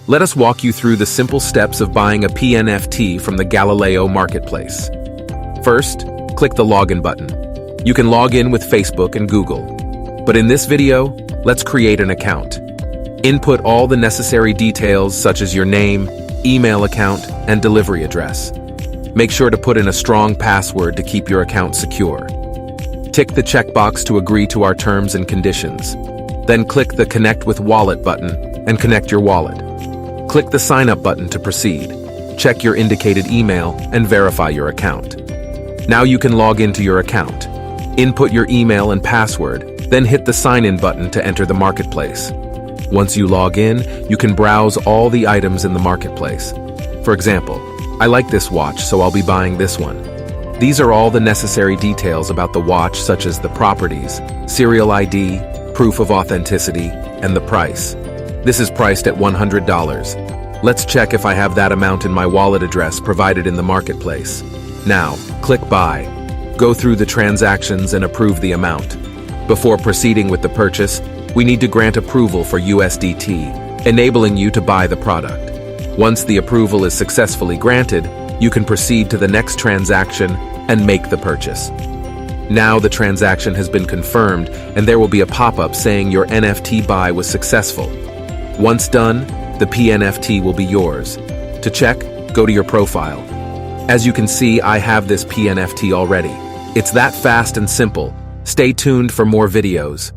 Let us walk you through the simple steps of buying a pNFT from the Galileo marketplace. First, click the login button. You can log in with Facebook and Google. But in this video, let's create an account. Input all the necessary details such as your name, email account, and delivery address. Make sure to put in a strong password to keep your account secure. Tick the checkbox to agree to our terms and conditions. Then click the Connect with Wallet button and connect your wallet. Click the Sign Up button to proceed. Check your indicated email and verify your account. Now you can log into your account. Input your email and password, then hit the Sign In button to enter the marketplace. Once you log in, you can browse all the items in the marketplace. For example, I like this watch, so I'll be buying this one. These are all the necessary details about the watch, such as the properties, serial ID, proof of authenticity, and the price. This is priced at $100. Let's check if I have that amount in my wallet address provided in the marketplace. Now, click Buy. Go through the transactions and approve the amount. Before proceeding with the purchase, we need to grant approval for USDT, enabling you to buy the product. Once the approval is successfully granted, you can proceed to the next transaction and make the purchase. Now the transaction has been confirmed, and there will be a pop-up saying your NFT buy was successful. Once done, the pNFT will be yours. To check, go to your profile. As you can see, I have this pNFT already. It's that fast and simple. Stay tuned for more videos.